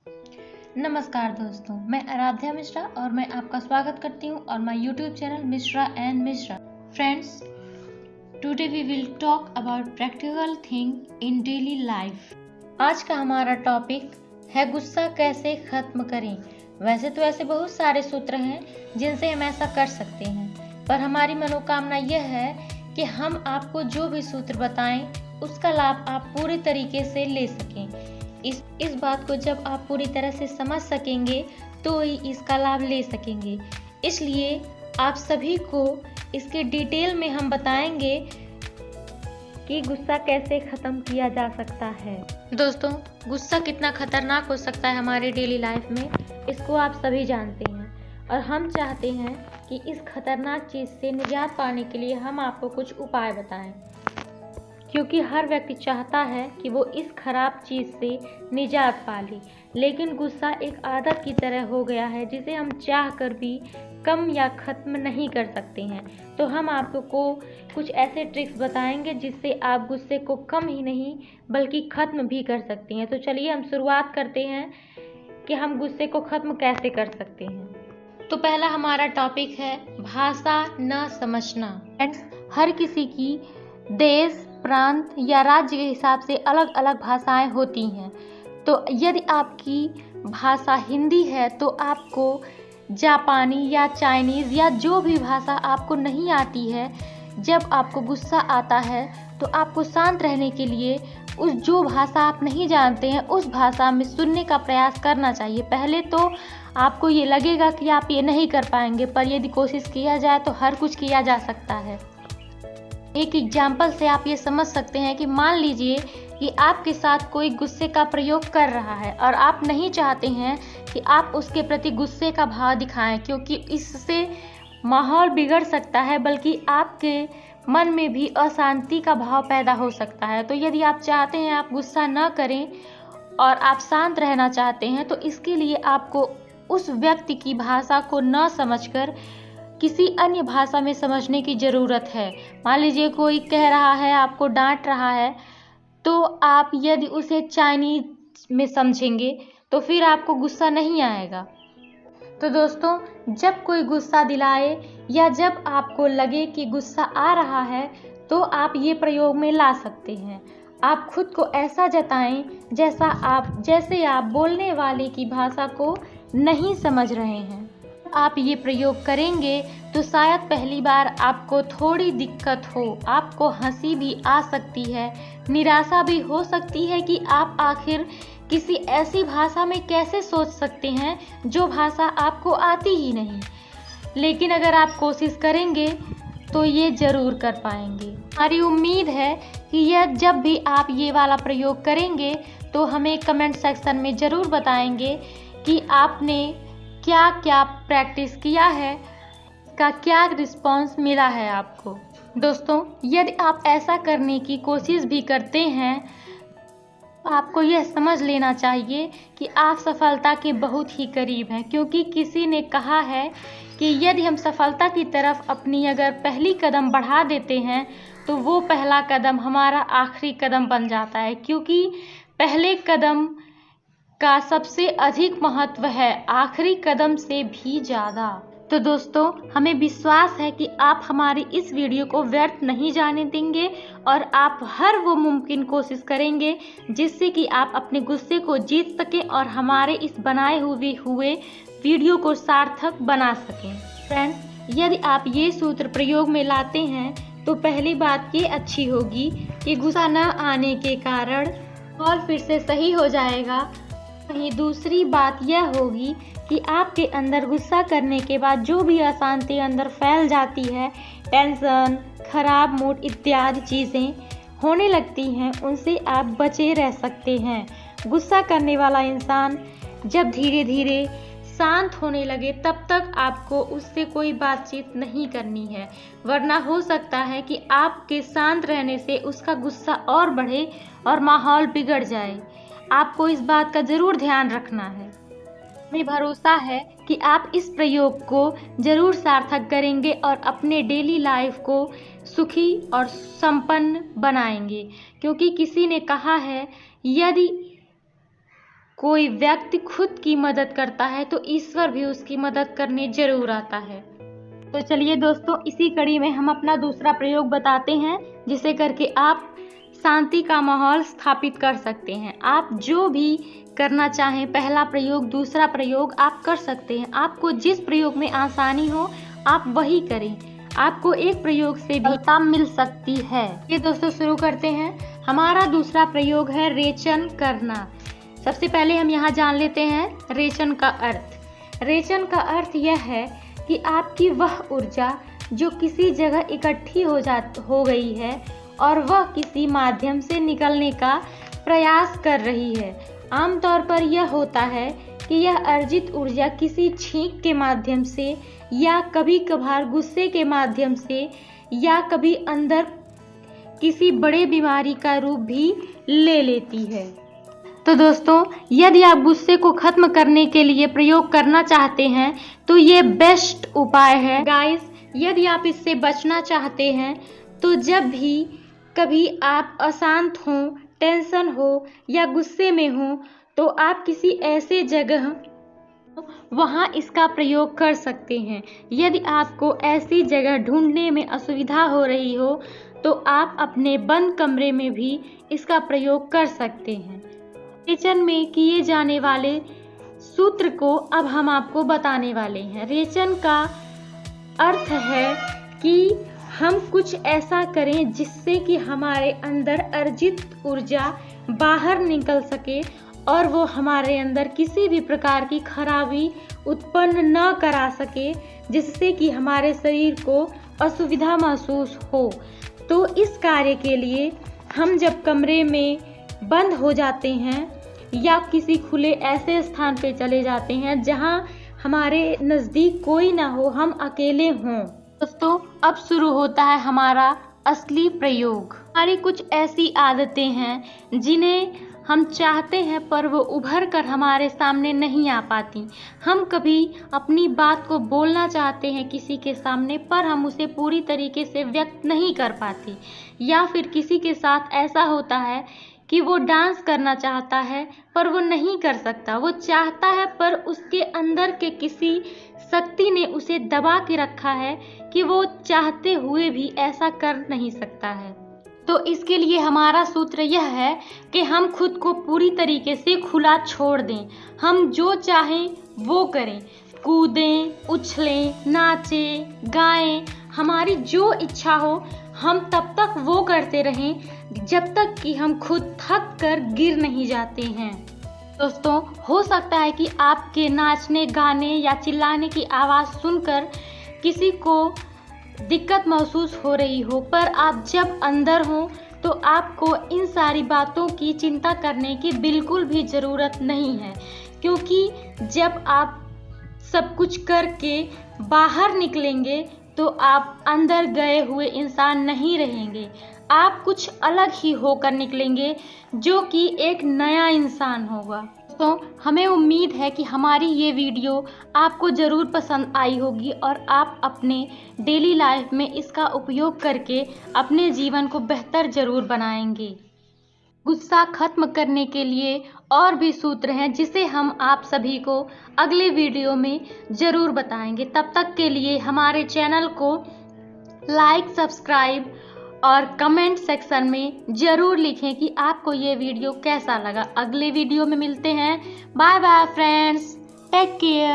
नमस्कार दोस्तों, मैं आराध्या मिश्रा और मैं आपका स्वागत करती हूँ और my YouTube channel Mishra and Mishra. Friends, today we will talk about practical thing in daily life. आज का हमारा टॉपिक है गुस्सा कैसे खत्म करें। वैसे तो ऐसे बहुत सारे सूत्र हैं जिनसे हम ऐसा कर सकते हैं, पर हमारी मनोकामना यह है कि हम आपको जो भी सूत्र बताएं उसका लाभ आप पूरी तरीके से ले सकें। इस बात को जब आप पूरी तरह से समझ सकेंगे तो ही इसका लाभ ले सकेंगे। इसलिए आप सभी को इसके डिटेल में हम बताएंगे कि गुस्सा कैसे खत्म किया जा सकता है। दोस्तों, गुस्सा कितना खतरनाक हो सकता है हमारे डेली लाइफ में, इसको आप सभी जानते हैं और हम चाहते हैं कि इस खतरनाक चीज़ से निजात पाने के लिए हम आपको कुछ उपाय बताएं, क्योंकि हर व्यक्ति चाहता है कि वो इस खराब चीज़ से निजात पा ले। लेकिन गुस्सा एक आदत की तरह हो गया है जिसे हम चाह कर भी कम या ख़त्म नहीं कर सकते हैं। तो हम आपको कुछ ऐसे ट्रिक्स बताएंगे जिससे आप गुस्से को कम ही नहीं बल्कि ख़त्म भी कर सकते हैं। तो चलिए हम शुरुआत करते हैं कि हम गुस्से को ख़त्म कैसे कर सकते हैं। तो पहला हमारा टॉपिक है भाषा न समझना। हर किसी की देश, प्रांत या राज्य के हिसाब से अलग अलग भाषाएं होती हैं। तो यदि आपकी भाषा हिंदी है तो आपको जापानी या चाइनीज़ या जो भी भाषा आपको नहीं आती है, जब आपको गुस्सा आता है तो आपको शांत रहने के लिए उस जो भाषा आप नहीं जानते हैं उस भाषा में सुनने का प्रयास करना चाहिए। पहले तो आपको ये लगेगा कि आप ये नहीं कर पाएंगे, पर यदि कोशिश किया जाए तो हर कुछ किया जा सकता है। एक एग्जाम्पल से आप ये समझ सकते हैं कि मान लीजिए कि आपके साथ कोई गुस्से का प्रयोग कर रहा है और आप नहीं चाहते हैं कि आप उसके प्रति गुस्से का भाव दिखाएं, क्योंकि इससे माहौल बिगड़ सकता है, बल्कि आपके मन में भी अशांति का भाव पैदा हो सकता है। तो यदि आप चाहते हैं आप गुस्सा न करें और आप शांत रहना चाहते हैं तो इसके लिए आपको उस व्यक्ति की भाषा को न समझकर किसी अन्य भाषा में समझने की ज़रूरत है। मान लीजिए कोई कह रहा है, आपको डांट रहा है, तो आप यदि उसे चाइनीज में समझेंगे तो फिर आपको गुस्सा नहीं आएगा। तो दोस्तों, जब कोई गुस्सा दिलाए या जब आपको लगे कि गुस्सा आ रहा है तो आप ये प्रयोग में ला सकते हैं। आप खुद को ऐसा जताएं जैसे आप बोलने वाले की भाषा को नहीं समझ रहे हैं। आप ये प्रयोग करेंगे तो शायद पहली बार आपको थोड़ी दिक्कत हो, आपको हंसी भी आ सकती है, निराशा भी हो सकती है कि आप आखिर किसी ऐसी भाषा में कैसे सोच सकते हैं जो भाषा आपको आती ही नहीं। लेकिन अगर आप कोशिश करेंगे तो ये ज़रूर कर पाएंगे। हमारी उम्मीद है कि यह जब भी आप ये वाला प्रयोग करेंगे तो हमें कमेंट सेक्शन में ज़रूर बताएंगे कि आपने क्या क्या प्रैक्टिस किया है, का क्या रिस्पॉन्स मिला है आपको। दोस्तों, यदि आप ऐसा करने की कोशिश भी करते हैं तो आपको यह समझ लेना चाहिए कि आप सफलता के बहुत ही करीब हैं, क्योंकि किसी ने कहा है कि यदि हम सफलता की तरफ अपनी अगर पहली कदम बढ़ा देते हैं तो वो पहला कदम हमारा आखिरी कदम बन जाता है, क्योंकि पहले कदम का सबसे अधिक महत्व है आखिरी कदम से भी ज़्यादा। तो दोस्तों, हमें विश्वास है कि आप हमारी इस वीडियो को व्यर्थ नहीं जाने देंगे और आप हर वो मुमकिन कोशिश करेंगे जिससे कि आप अपने गुस्से को जीत सकें और हमारे इस बनाए हुए वीडियो को सार्थक बना सकें। फ्रेंड्स, यदि आप ये सूत्र प्रयोग में लाते हैं तो पहली बात ये अच्छी होगी कि गुस्सा न आने के कारण और फिर से सही हो जाएगा। वहीं दूसरी बात यह होगी कि आपके अंदर गुस्सा करने के बाद जो भी अशांति अंदर फैल जाती है, टेंशन, खराब मूड इत्यादि चीज़ें होने लगती हैं, उनसे आप बचे रह सकते हैं। गुस्सा करने वाला इंसान जब धीरे धीरे शांत होने लगे तब तक आपको उससे कोई बातचीत नहीं करनी है, वरना हो सकता है कि आपके शांत रहने से उसका गुस्सा और बढ़े और माहौल बिगड़ जाए। आपको इस बात का ज़रूर ध्यान रखना है। हमें भरोसा है कि आप इस प्रयोग को ज़रूर सार्थक करेंगे और अपने डेली लाइफ को सुखी और संपन्न बनाएंगे, क्योंकि किसी ने कहा है यदि कोई व्यक्ति खुद की मदद करता है तो ईश्वर भी उसकी मदद करने जरूर आता है। तो चलिए दोस्तों, इसी कड़ी में हम अपना दूसरा प्रयोग बताते हैं, जिसे करके आप शांति का माहौल स्थापित कर सकते हैं। आप जो भी करना चाहें, पहला प्रयोग, दूसरा प्रयोग आप कर सकते हैं। आपको जिस प्रयोग में आसानी हो आप वही करें। आपको एक प्रयोग से भी सफलता मिल सकती है। ये दोस्तों शुरू करते हैं। हमारा दूसरा प्रयोग है रेचन करना। सबसे पहले हम यहाँ जान लेते हैं रेचन का अर्थ। रेचन का अर्थ यह है कि आपकी वह ऊर्जा जो किसी जगह इकट्ठी हो गई है और वह किसी माध्यम से निकलने का प्रयास कर रही है। आमतौर पर यह होता है कि यह अर्जित ऊर्जा किसी छींक के माध्यम से या कभी कभार गुस्से के माध्यम से या कभी अंदर किसी बड़े बीमारी का रूप भी ले लेती है। तो दोस्तों, यदि आप गुस्से को खत्म करने के लिए प्रयोग करना चाहते हैं तो ये बेस्ट उपाय है गाइस। यदि आप इससे बचना चाहते हैं तो जब भी कभी आप अशांत हो, टेंशन हो या गुस्से में हो तो आप किसी ऐसे जगह वहाँ इसका प्रयोग कर सकते हैं। यदि आपको ऐसी जगह ढूंढने में असुविधा हो रही हो तो आप अपने बंद कमरे में भी इसका प्रयोग कर सकते हैं। रेचन में किए जाने वाले सूत्र को अब हम आपको बताने वाले हैं। रेचन का अर्थ है कि हम कुछ ऐसा करें जिससे कि हमारे अंदर अर्जित ऊर्जा बाहर निकल सके और वो हमारे अंदर किसी भी प्रकार की खराबी उत्पन्न न करा सके, जिससे कि हमारे शरीर को असुविधा महसूस हो। तो इस कार्य के लिए हम जब कमरे में बंद हो जाते हैं या किसी खुले ऐसे स्थान पे चले जाते हैं जहां हमारे नज़दीक कोई ना हो, हम अकेले हों। दोस्तों, अब शुरू होता है हमारा असली प्रयोग। हमारी कुछ ऐसी आदतें हैं जिन्हें हम चाहते हैं पर वो उभर कर हमारे सामने नहीं आ पाती। हम कभी अपनी बात को बोलना चाहते हैं किसी के सामने पर हम उसे पूरी तरीके से व्यक्त नहीं कर पाते। या फिर किसी के साथ ऐसा होता है कि वो डांस करना चाहता है पर वो नहीं कर सकता। वो चाहता है पर उसके अंदर के किसी शक्ति ने उसे दबा के रखा है कि वो चाहते हुए भी ऐसा कर नहीं सकता है। तो इसके लिए हमारा सूत्र यह है कि हम खुद को पूरी तरीके से खुला छोड़ दें। हम जो चाहें वो करें, कूदें, उछलें, नाचें, गाएं, हमारी जो इच्छा हो हम तब तक वो करते रहें जब तक कि हम खुद थक कर गिर नहीं जाते हैं। दोस्तों, हो सकता है कि आपके नाचने, गाने या चिल्लाने की आवाज़ सुनकर किसी को दिक्कत महसूस हो रही हो, पर आप जब अंदर हो तो आपको इन सारी बातों की चिंता करने की बिल्कुल भी ज़रूरत नहीं है, क्योंकि जब आप सब कुछ करके बाहर निकलेंगे तो आप अंदर गए हुए इंसान नहीं रहेंगे। आप कुछ अलग ही होकर निकलेंगे जो कि एक नया इंसान होगा। तो हमें उम्मीद है कि हमारी ये वीडियो आपको ज़रूर पसंद आई होगी और आप अपने डेली लाइफ में इसका उपयोग करके अपने जीवन को बेहतर ज़रूर बनाएंगे। गुस्सा खत्म करने के लिए और भी सूत्र हैं जिसे हम आप सभी को अगले वीडियो में ज़रूर बताएंगे। तब तक के लिए हमारे चैनल को लाइक, सब्सक्राइब और कमेंट सेक्शन में ज़रूर लिखें कि आपको ये वीडियो कैसा लगा। अगले वीडियो में मिलते हैं। Bye bye friends, take care.